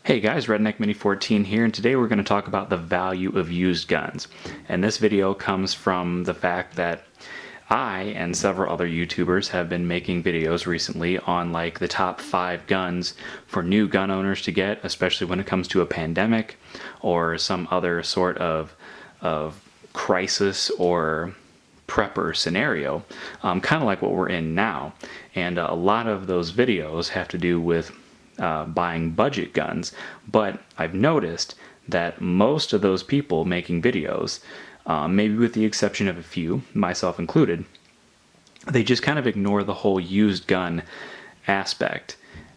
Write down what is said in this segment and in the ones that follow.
Hey guys, Redneck Mini 14 here, and today we're going to talk about the value of used guns. And this video comes from the fact that I and several other YouTubers have been making videos recently on like the top 5 guns for new gun owners to get, especially when it comes to a pandemic or some other sort of crisis or prepper scenario, kind of like what we're in now. And a lot of those videos have to do with buying budget guns, but I've noticed that most of those people making videos, maybe with the exception of a few, myself included, they just kind of ignore the whole used gun aspect.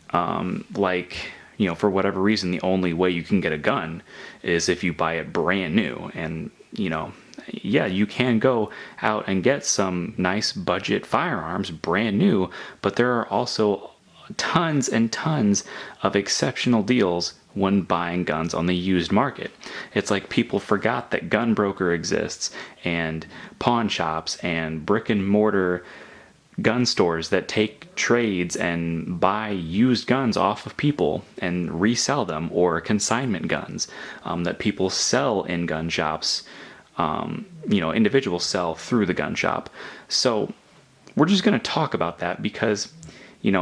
For whatever reason, the only way you can get a gun is if you buy it brand new. And, yeah, you can go out and get some nice budget firearms brand new, but there are also tons and tons of exceptional deals when buying guns on the used market. It's like people forgot that Gunbroker exists, and pawn shops and brick and mortar gun stores that take trades and buy used guns off of people and resell them, or consignment guns that people sell in gun shops. Individuals sell through the gun shop. So we're just going to talk about that because in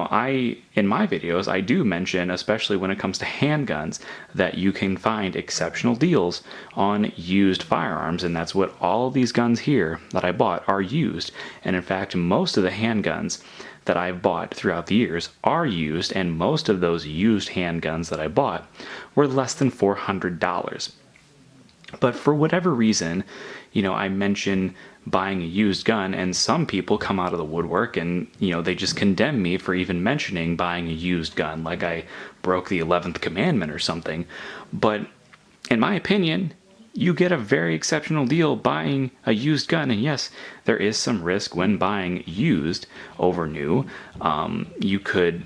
my videos, I do mention, especially when it comes to handguns, that you can find exceptional deals on used firearms, and that's what all of these guns here that I bought are used. And in fact, most of the handguns that I've bought throughout the years are used, and most of those used handguns that I bought were less than $400. But for whatever reason, I mention buying a used gun, and some people come out of the woodwork and, they just condemn me for even mentioning buying a used gun, like I broke the 11th commandment or something. But in my opinion, you get a very exceptional deal buying a used gun, and yes, there is some risk when buying used over new. You could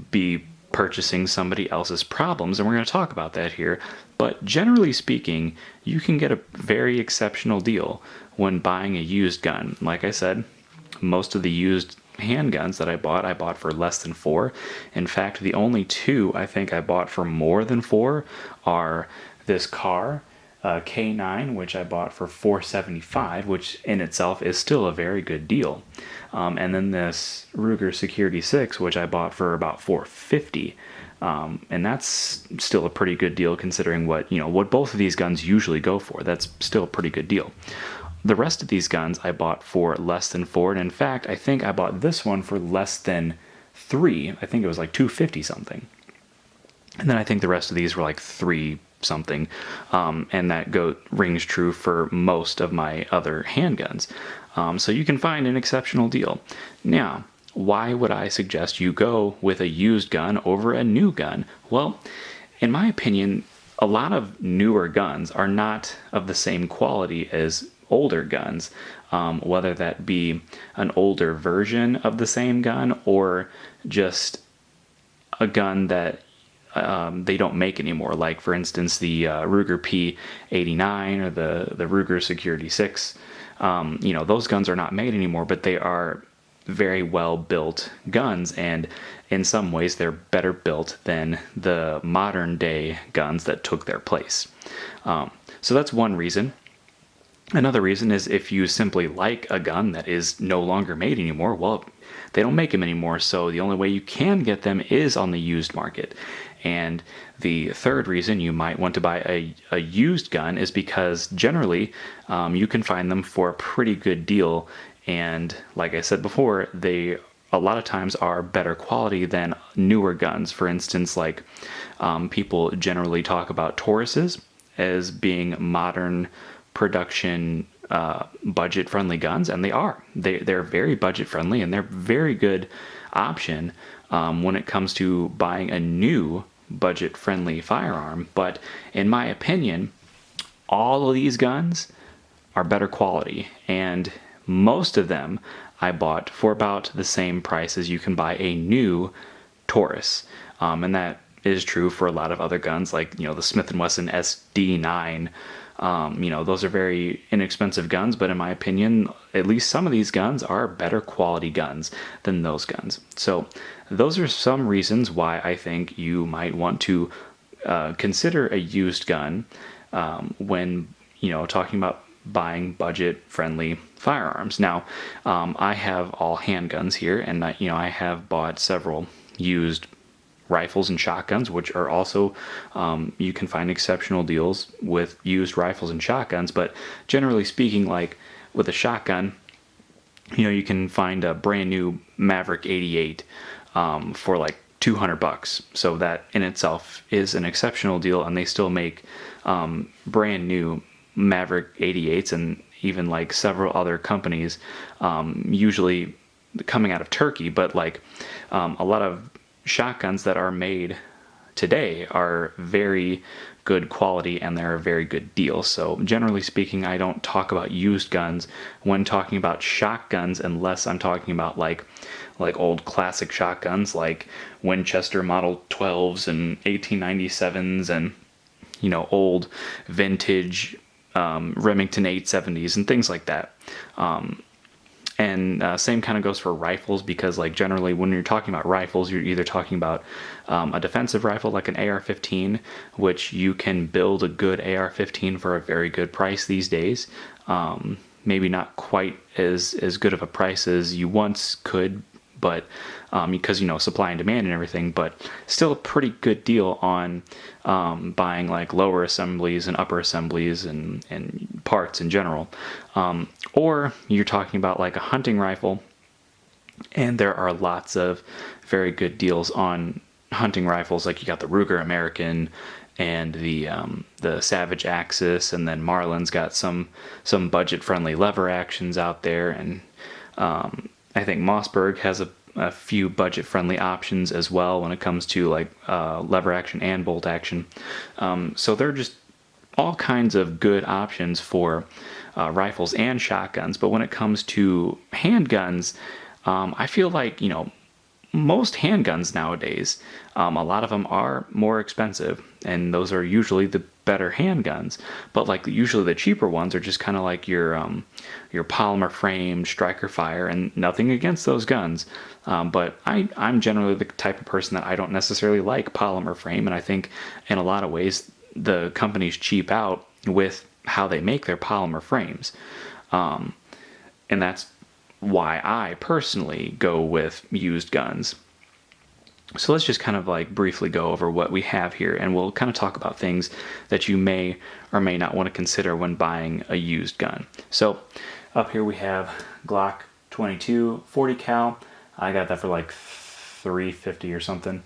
be purchasing somebody else's problems, and we're going to talk about that here. But generally speaking, you can get a very exceptional deal when buying a used gun. Like I said, most of the used handguns that I bought for less than $4. In fact, the only two I think I bought for more than $4 are this Kahr K9, which I bought for $475, which in itself is still a very good deal. And then this Ruger Security 6, which I bought for about $450. And that's still a pretty good deal considering what both of these guns usually go for. That's still a pretty good deal. The rest of these guns I bought for less than $4, and in fact, I think I bought this one for less than $3. I think it was like $250 something. And then I think the rest of these were like $3 something, and that rings true for most of my other handguns. So you can find an exceptional deal. Now, why would I suggest you go with a used gun over a new gun? Well, in my opinion, a lot of newer guns are not of the same quality as older guns, whether that be an older version of the same gun or just a gun that they don't make anymore. Like, for instance, the Ruger P89 or the Ruger Security 6. Those guns are not made anymore, but they are very well built guns, and in some ways they're better built than the modern day guns that took their place. So that's one reason. Another reason is if you simply like a gun that is no longer made anymore, well, they don't make them anymore, so the only way you can get them is on the used market. And the third reason you might want to buy a used gun is because generally you can find them for a pretty good deal, and like I said before, they a lot of times are better quality than newer guns. For instance, like people generally talk about Tauruses as being modern production budget friendly guns, and they are. They're very budget friendly, and they're very good option when it comes to buying a new budget friendly firearm. But in my opinion, all of these guns are better quality, and most of them I bought for about the same price as you can buy a new Taurus, and that is true for a lot of other guns, like the Smith & Wesson SD9. Those are very inexpensive guns, but in my opinion, at least some of these guns are better quality guns than those guns. So those are some reasons why I think you might want to consider a used gun when talking about buying budget-friendly firearms. Now, I have all handguns here, and I have bought several used rifles and shotguns, which are also you can find exceptional deals with used rifles and shotguns. But generally speaking, like with a shotgun, you can find a brand new Maverick 88 for like $200. So that in itself is an exceptional deal, and they still make brand new Maverick 88s, and even like several other companies, usually coming out of Turkey. But like a lot of shotguns that are made today are very good quality, and they're a very good deal. So generally speaking, I don't talk about used guns when talking about shotguns unless I'm talking about like old classic shotguns like Winchester Model 12s and 1897s, and old vintage Remington 870s and things like that. And same kind of goes for rifles, because like generally when you're talking about rifles, you're either talking about a defensive rifle like an AR-15, which you can build a good AR-15 for a very good price these days. Maybe not quite as good of a price as you once could, but because supply and demand and everything, but still a pretty good deal on buying like lower assemblies and upper assemblies and parts in general. Or you're talking about like a hunting rifle, and there are lots of very good deals on hunting rifles. Like you got the Ruger American and the Savage Axis, and then Marlin's got some budget friendly lever actions out there, and I think Mossberg has a few budget friendly options as well when it comes to like lever action and bolt action. So there are just all kinds of good options for rifles and shotguns. But when it comes to handguns, I feel like most handguns nowadays, a lot of them are more expensive, and those are usually the better handguns. But like usually the cheaper ones are just kind of like your polymer framed striker fire, and nothing against those guns. But I'm generally the type of person that I don't necessarily like polymer frame, and I think in a lot of ways the companies cheap out with how they make their polymer frames. And that's why I personally go with used guns. So let's just kind of like briefly go over what we have here, and we'll kind of talk about things that you may or may not want to consider when buying a used gun. So up here we have Glock 22 40 cal. I got that for like $350 or something.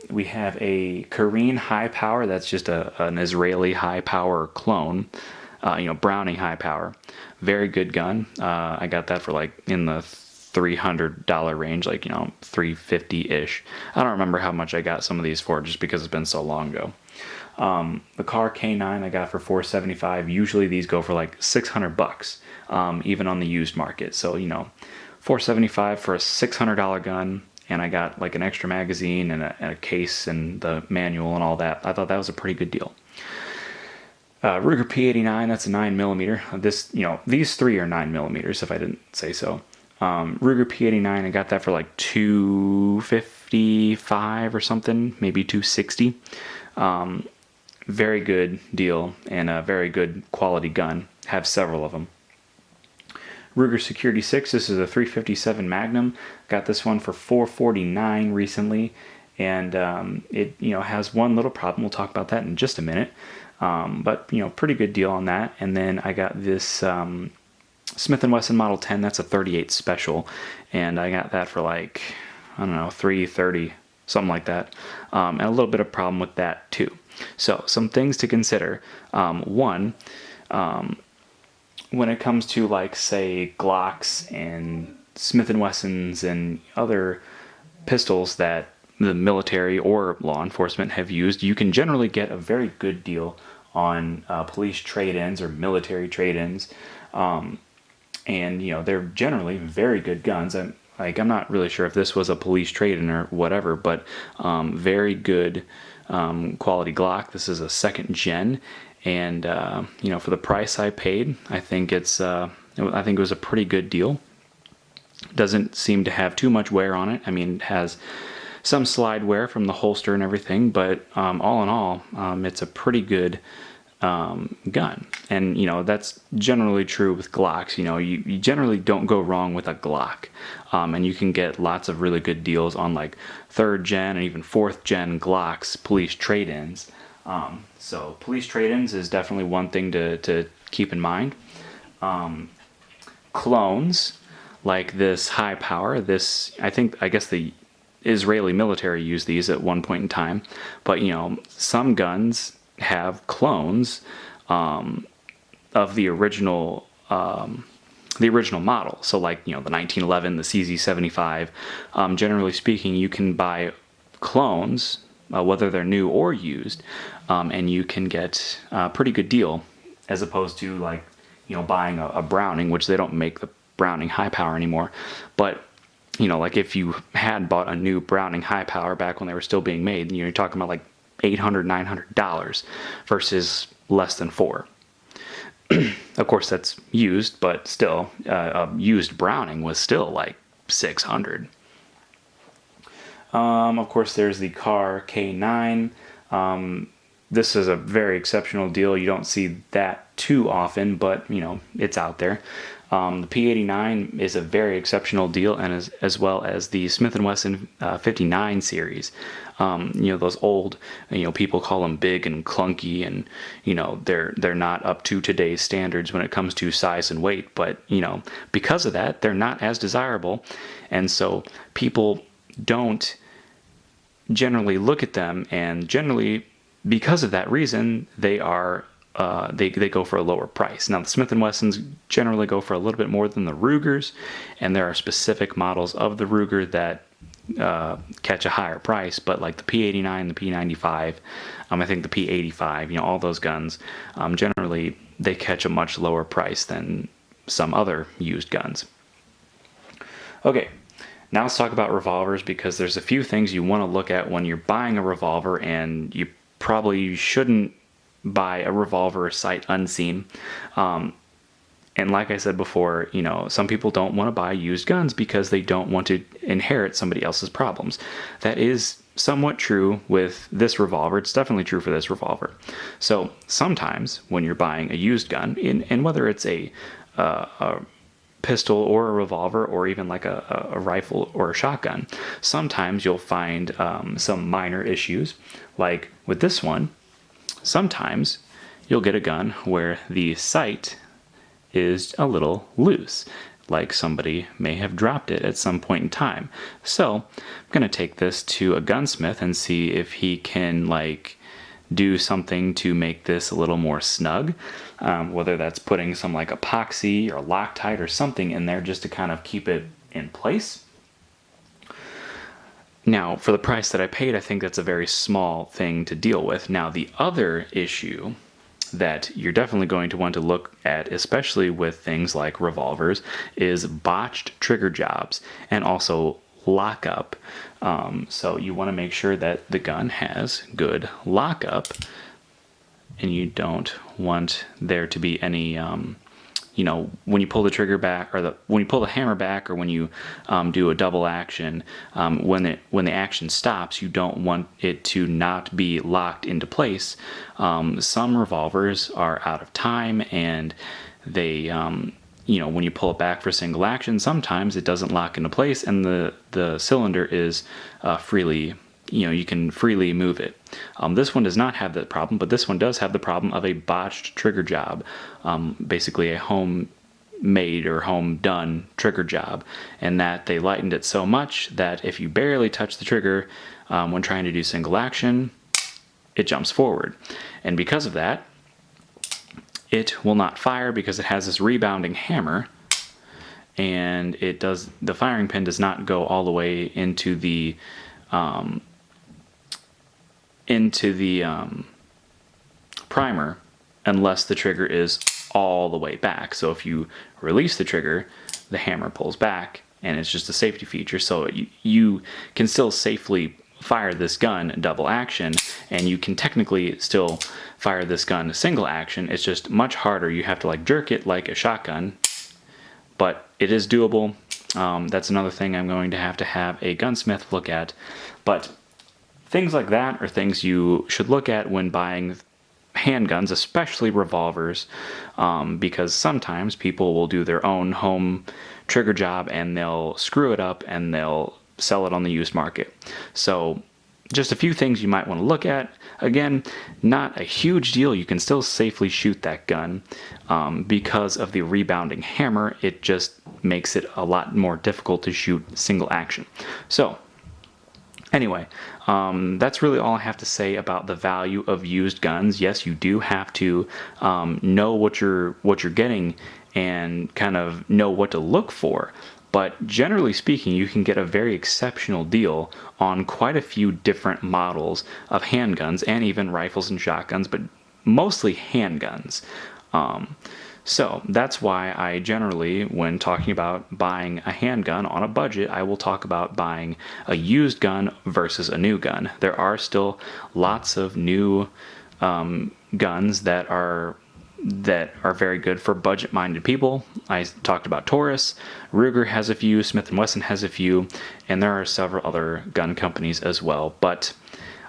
We have a Karine high power. That's just an Israeli high power clone. Browning high power. Very good gun. I got that for like in the $300 range, like $350-ish. I don't remember how much I got some of these for, just because it's been so long ago. The Car K9 I got for $475. Usually these go for like $600, even on the used market. So $475 for a $600 gun, and I got like an extra magazine and a case and the manual and all that. I thought that was a pretty good deal. Ruger P89, that's a 9mm. These three are 9mm, if I didn't say so. Ruger P89, I got that for like $255 or something, maybe $260. Very good deal, and a very good quality gun. Have several of them. Ruger Security 6, this is a 357 Magnum. Got this one for $449 recently, and it has one little problem. We'll talk about that in just a minute. But pretty good deal on that. And then I got this Smith & Wesson Model 10. That's a 38 Special, and I got that for like, I don't know, $330, something like that. And a little bit of problem with that too. So some things to consider. One, when it comes to like say Glocks and Smith & Wessons and other pistols that the military or law enforcement have used, you can generally get a very good deal on police trade-ins or military trade-ins, and they're generally very good guns. I'm not really sure if this was a police trade-in or whatever, but very good quality Glock. This is a second gen, and for the price I paid, I think it was a pretty good deal. Doesn't seem to have too much wear on it. I mean, it has some slide wear from the holster and everything, but all in all, it's a pretty good gun. And that's generally true with Glocks. You generally don't go wrong with a Glock, and you can get lots of really good deals on like 3rd gen and even 4th gen Glocks police trade-ins. So police trade-ins is definitely one thing to keep in mind. Clones like this high power, I guess the Israeli military used these at one point in time, but some guns have clones of the original model. So like the 1911, the CZ75. Generally speaking, you can buy clones, whether they're new or used, and you can get a pretty good deal, as opposed to like buying a Browning, which they don't make the Browning high power anymore. But like if you had bought a new Browning high power back when they were still being made, you're talking about like $800, $900 versus less than $400. Of course, that's used, but still, a used Browning was still like $600. Of course, there's the Kahr K9. This is a very exceptional deal. You don't see that too often, but it's out there. The P89 is a very exceptional deal, and as well as the Smith & Wesson 59 series. Those old, people call them big and clunky, and they're not up to today's standards when it comes to size and weight. But because of that, they're not as desirable, and so people don't generally look at them, and generally because of that reason, they are they go for a lower price. Now the Smith & Wessons generally go for a little bit more than the Rugers, and there are specific models of the Ruger that catch a higher price, but like the P89, the P95, I think the P85, all those guns, generally they catch a much lower price than some other used guns. Okay, now let's talk about revolvers, because there's a few things you want to look at when you're buying a revolver, and you probably shouldn't buy a revolver sight unseen. And like I said before, some people don't want to buy used guns because they don't want to inherit somebody else's problems. That is somewhat true with this revolver. It's definitely true for this revolver. So sometimes when you're buying a used gun, and whether it's a pistol or a revolver or even like a rifle or a shotgun, sometimes you'll find some minor issues. Like with this one, sometimes you'll get a gun where the sight is a little loose, like somebody may have dropped it at some point in time. So I'm going to take this to a gunsmith and see if he can do something to make this a little more snug, whether that's putting some epoxy or Loctite or something in there just to kind of keep it in place. Now, for the price that I paid, I think that's a very small thing to deal with. Now, the other issue that you're definitely going to want to look at, especially with things like revolvers, is botched trigger jobs and also lockup. So you want to make sure that the gun has good lockup, and you don't want there to be any when you pull the trigger back, or when you pull the hammer back, or when you do a double action, when the action stops, you don't want it to not be locked into place. Some revolvers are out of time, and they when you pull it back for single action, sometimes it doesn't lock into place, and the cylinder is freely, you can freely move it. This one does not have that problem, but this one does have the problem of a botched trigger job, basically a homemade or home done trigger job, and that they lightened it so much that if you barely touch the trigger when trying to do single action, it jumps forward. And because of that, it will not fire because it has this rebounding hammer, and the firing pin does not go all the way into the primer unless the trigger is all the way back. So if you release the trigger, the hammer pulls back, and it's just a safety feature. So you can still safely fire this gun double action, and you can technically still fire this gun single action. It's just much harder. You have to jerk it like a shotgun, but it is doable. That's another thing I'm going to have a gunsmith look at But things like that are things you should look at when buying handguns, especially revolvers, because sometimes people will do their own home trigger job and they'll screw it up and they'll sell it on the used market. So just a few things you might want to look at. Again, not a huge deal. You can still safely shoot that gun. Because of the rebounding hammer, it just makes it a lot more difficult to shoot single action. So anyway, that's really all I have to say about the value of used guns. Yes, you do have to know what you're getting and kind of know what to look for. But generally speaking, you can get a very exceptional deal on quite a few different models of handguns and even rifles and shotguns, but mostly handguns. So that's why I generally, when talking about buying a handgun on a budget, I will talk about buying a used gun versus a new gun. There are still lots of new guns that are very good for budget-minded people. I talked about Taurus, Ruger has a few, Smith & Wesson has a few, and there are several other gun companies as well, but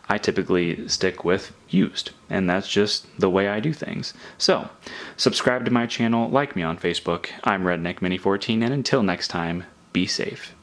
I typically stick with used, and that's just the way I do things. So, subscribe to my channel, like me on Facebook. I'm Redneck Mini 14, and until next time, be safe.